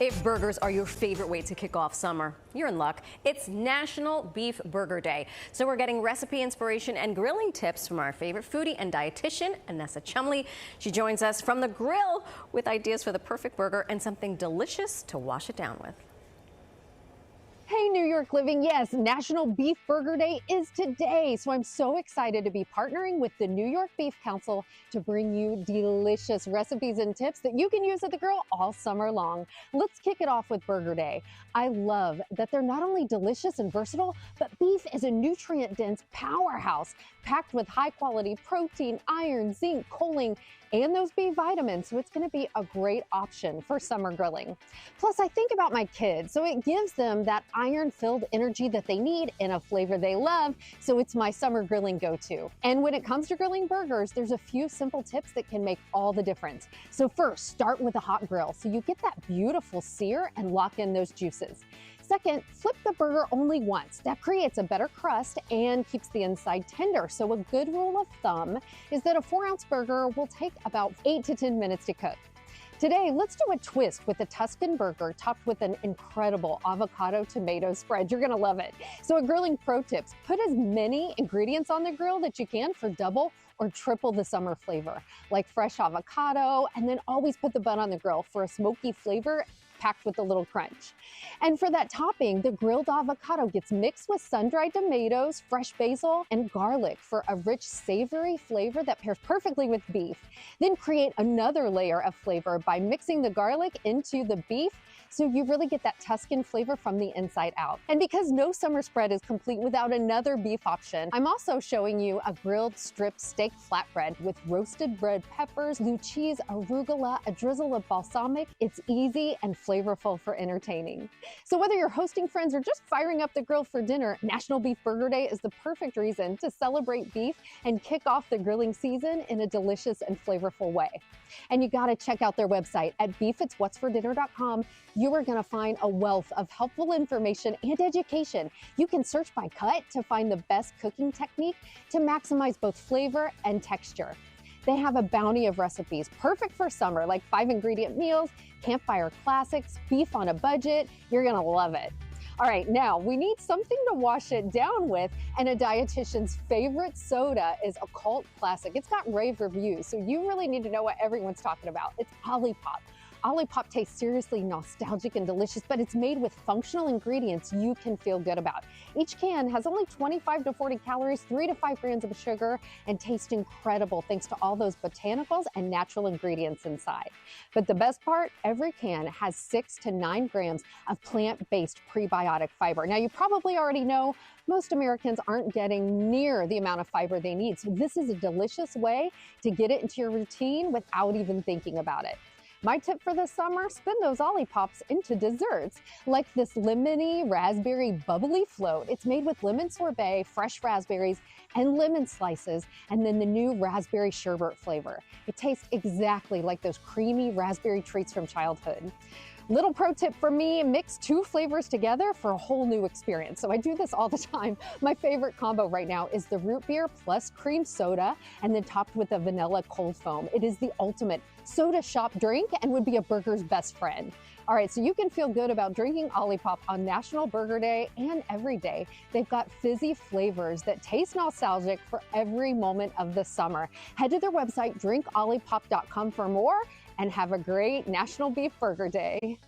If burgers are your favorite way to kick off summer, you're in luck. It's National Beef Burger Day. So we're getting recipe inspiration and grilling tips from our favorite foodie and dietitian, Annessa Chumbley. She joins us from the grill with ideas for the perfect burger and something delicious to wash it down with. Hey, New York Living. Yes, National Beef Burger Day is today. So I'm so excited to be partnering with the New York Beef Council to bring you delicious recipes and tips that you can use at the grill all summer long. Let's kick it off with Burger Day. I love that they're not only delicious and versatile, but beef is a nutrient-dense powerhouse packed with high-quality protein, iron, zinc, choline, and those B vitamins. So it's going to be a great option for summer grilling. Plus, I think about my kids, so it gives them that iron-filled energy that they need in a flavor they love. So it's my summer grilling go-to. And when it comes to grilling burgers, there's a few simple tips that can make all the difference. So first, start with a hot grill so you get that beautiful sear and lock in those juices. Second, flip the burger only once. That creates a better crust and keeps the inside tender. So a good rule of thumb is that a 4-ounce burger will take about 8 to 10 minutes to cook. Today, let's do a twist with a Tuscan burger topped with an incredible avocado tomato spread. You're gonna love it. So a grilling pro tips, put as many ingredients on the grill that you can for double or triple the summer flavor, like fresh avocado, and then always put the bun on the grill for a smoky flavor packed with a little crunch. And for that topping, the grilled avocado gets mixed with sun-dried tomatoes, fresh basil, and garlic for a rich, savory flavor that pairs perfectly with beef. Then create another layer of flavor by mixing the garlic into the beef so you really get that Tuscan flavor from the inside out. And because no summer spread is complete without another beef option, I'm also showing you a grilled strip steak flatbread with roasted red peppers, blue cheese, arugula, a drizzle of balsamic. It's easy and flavorful for entertaining. So whether you're hosting friends or just firing up the grill for dinner, National Beef Burger Day is the perfect reason to celebrate beef and kick off the grilling season in a delicious and flavorful way. And you gotta check out their website at beefitswhatsfordinner.com. You are gonna find a wealth of helpful information and education. You can search by cut to find the best cooking technique to maximize both flavor and texture. They have a bounty of recipes perfect for summer, like 5-ingredient meals, campfire classics, beef on a budget. You're gonna love it. All right, now we need something to wash it down with, and a dietitian's favorite soda is a cult classic. It's got rave reviews, so you really need to know what everyone's talking about. It's Olipop. Olipop tastes seriously nostalgic and delicious, but it's made with functional ingredients you can feel good about. Each can has only 25 to 40 calories, 3 to 5 grams of sugar, and tastes incredible thanks to all those botanicals and natural ingredients inside. But the best part, every can has 6 to 9 grams of plant-based prebiotic fiber. Now, you probably already know most Americans aren't getting near the amount of fiber they need, so this is a delicious way to get it into your routine without even thinking about it. My tip for this summer, spin those Olipops into desserts, like this lemony raspberry bubbly float. It's made with lemon sorbet, fresh raspberries, and lemon slices, and then the new raspberry sherbet flavor. It tastes exactly like those creamy raspberry treats from childhood. Little pro tip for me, mix 2 flavors together for a whole new experience. So I do this all the time. My favorite combo right now is the root beer plus cream soda and then topped with a vanilla cold foam. It is the ultimate soda shop drink and would be a burger's best friend. All right, so you can feel good about drinking Olipop on National Burger Day and every day. They've got fizzy flavors that taste nostalgic for every moment of the summer. Head to their website, drinkolipop.com for more, and have a great National Beef Burger Day.